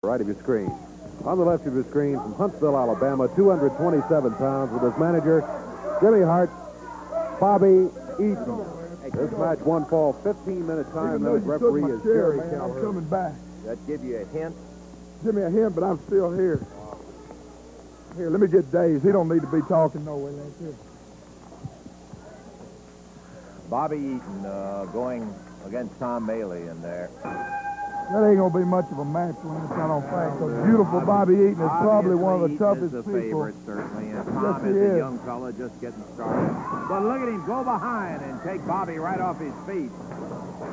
Right of your screen. On the left of your screen, from Huntsville, Alabama, 227 pounds, with his manager, Jimmy Hart, Bobby Eaton. This match one fall, 15-minute time. The referee is Jerry Calhoun. I'm coming back. That give you a hint? Give me a hint, but I'm still here. Here, let me get Dave. He don't need to be talking no way. That's it. Bobby Eaton going against Tom Maley in there. That ain't going to be much of a match, Lance, I don't think. Because beautiful Bobby Eaton is probably one of the toughest Eaton is the people. favorite, certainly, and Tom is a young fella just getting started. But look at him go behind and take Bobby right off his feet.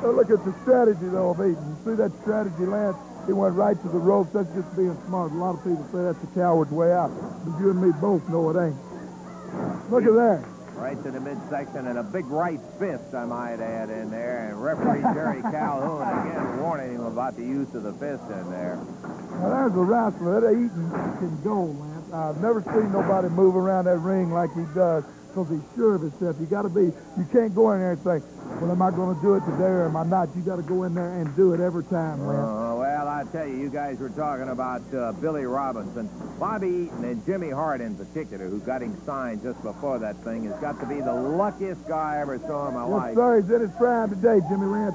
So look at the strategy, though, of Eaton. You see that strategy, Lance? He went right to the ropes. That's just being smart. A lot of people say that's the coward's way out. But you and me both know it ain't. Look at that. Right to the midsection, and a big right fist, I might add, in there. And referee Jerry Calhoun, again, warning him about the use of the fist in there. Now, there's a wrestler. That Eaton can go, Lance. I've never seen nobody move around that ring like he does, because he's sure of himself. You can't go in there and say, well, am I going to do it today or am I not? You got to go in there and do it every time, Lance. Well, I tell you, you guys were talking about Billy Robinson. Bobby Eaton and Jimmy Hart in particular, who got him signed just before that thing, has got to be the luckiest guy I ever saw in my life. Yes, sir. He's in his prime today, Jimmy Lance.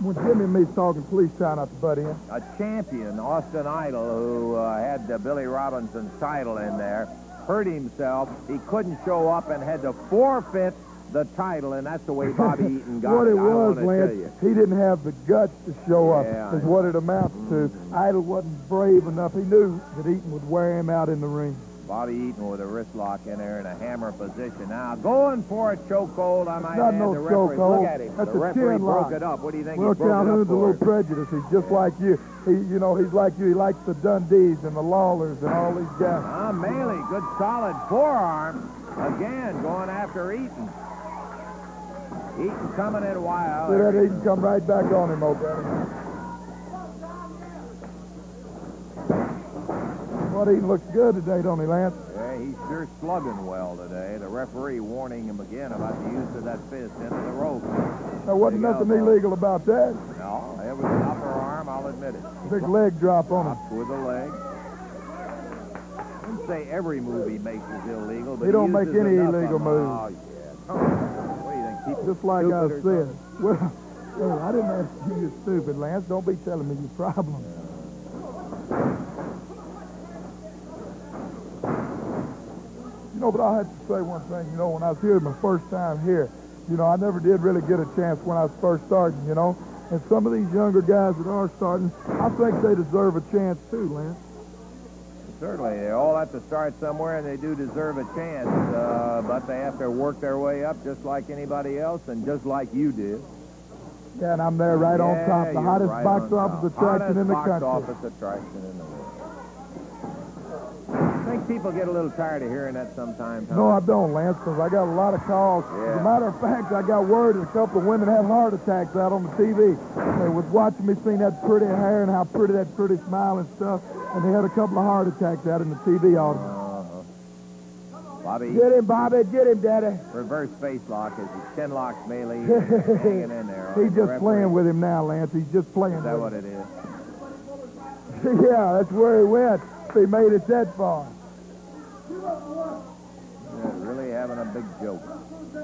When Jimmy and me's talking, please try not to butt in. A champion, Austin Idol, who had Billy Robinson's title in there, hurt himself. He couldn't show up and had to forfeit the title, and that's the way Bobby Eaton got what it. It was, Lance, he didn't have the guts to show up, is what it amounts to. Idol wasn't brave enough. He knew that Eaton would wear him out in the ring. Bobby Eaton with a wrist lock in there in a hammer position. Now, going for a chokehold, I might add. No the referee. chokehold. Look at him. That's the a referee chin broke lock. it up. What do you think Well, he broke it up Calhoun's a for? little prejudiced. He's just like you. He's like you. He likes the Dundees and the Lawlers and all these guys. Maley, good solid forearm. Again, going after Eaton. Eaton coming in wild. See that Eaton come right back on him, old buddy. Well, Eaton looks good today, don't he, Lance? Yeah, he's sure slugging well today. The referee warning him again about the use of that fist into the rope. There wasn't nothing illegal about that. No, it was an upper arm, I'll admit it. Big leg drop on him. Up with the leg. I wouldn't say every move he makes is illegal, but he don't make any illegal moves. Oh, yeah. What do you think? Keep just like I said. Well, hey, I didn't ask you you're stupid, Lance. Don't be telling me your problem. You know, but I have to say one thing. You know, when I was here my first time here, you know, I never did really get a chance when I was first starting, you know. And some of these younger guys that are starting, I think they deserve a chance too, Lance. Certainly, they all have to start somewhere, and they do deserve a chance, but they have to work their way up just like anybody else, and just like you did. Yeah, and I'm there right on top, the hottest box office attraction in the country. Hottest box office attraction in the world. I think people get a little tired of hearing that sometimes. Huh? No, I don't, Lance, because I got a lot of calls. Yeah. As a matter of fact, I got word that a couple of women had heart attacks out on the TV. They was watching me, seeing that pretty hair and how pretty that pretty smile and stuff, and they had a couple of heart attacks out in the TV audience. Bobby. Get him, Bobby. Get him, Daddy. Reverse face lock as he chin locks Maley, hanging in there. He's just playing with him now, Lance. He's just playing with him. Is that what it is? Yeah, that's where he went. He made it that far. Yeah, really having a big joke.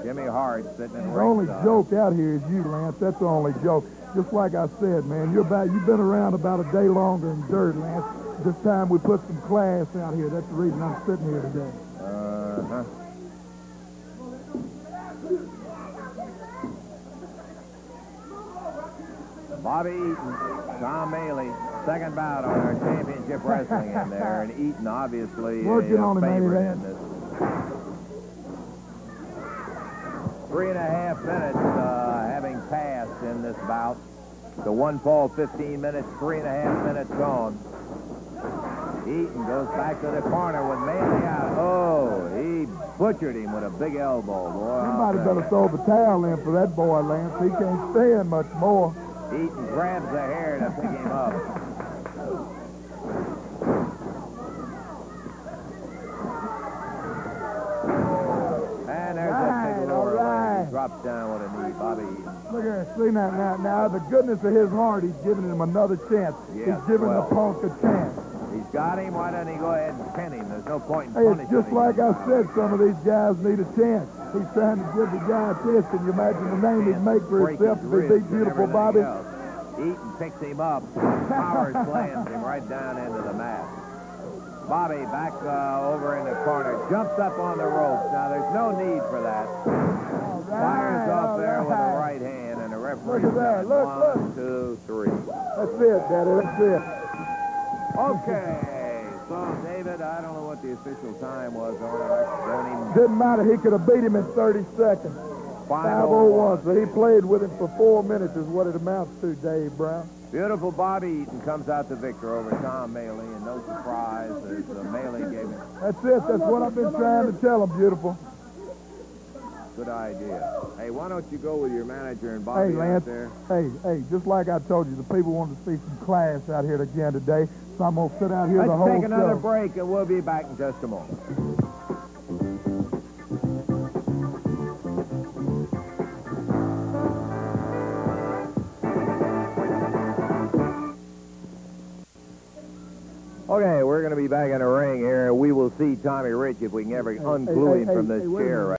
Jimmy Hart sitting in The only joke out here is you, Lance. That's the only joke. Just like I said, man, you've been around about a day longer in dirt, Lance. This time we put some class out here. That's the reason I'm sitting here today. Bobby Eaton, Tom Maley, second bout on our championship wrestling in there, and Eaton obviously working on him, favorite in this. 3.5 minutes having passed in this bout. The one fall, 15 minutes, 3.5 minutes gone. Eaton goes back to the corner with Maley out. Oh, he butchered him with a big elbow, boy. Somebody better throw the towel in for that boy, Lance. He can't stand much more. Eaton grabs the hair to pick him up. And there's that big lower leg. He drops down with a knee, Bobby Eaton. Look at See, now, the goodness of his heart, he's giving him another chance. Yes, he's giving well. the punk a chance. He's got him. Why doesn't he go ahead and pin him? There's no point in Hey, punishing it's just him. like I said, some of these guys need a chance. He's trying to give the guy a chance. Can you imagine the name he'd make for Break himself his if he ribs beat and Beautiful everything Bobby? else. Eaton picks him up. Power slams him right down into the mat. Bobby back over in the corner. Jumps up on the ropes. Now, there's no need for that. Fires off there with the right hand, and the referee Look at that. said, Look. 1, 2, 3. That's it, Daddy. That's it. Okay. So, David, I don't know what the official time was on it. I don't even... Didn't matter. He could have beat him in 30 seconds. 5:01. So he played with him for 4 minutes is what it amounts to, Dave Brown. Beautiful Bobby Eaton comes out the victor over Tom Maley, and no surprise as Maley gave him. That's it. That's what I've been trying to tell him, Beautiful. Good idea. Hey, why don't you go with your manager and Bobby Hey, Lance. out there? Hey, just like I told you, the people want to see some class out here again today, so I'm going to sit out here the whole Let's take another show. break, and we'll be back in just a moment. Okay, we're going to be back in the ring here. We will see Tommy Rich if we can ever unglue him from this chair right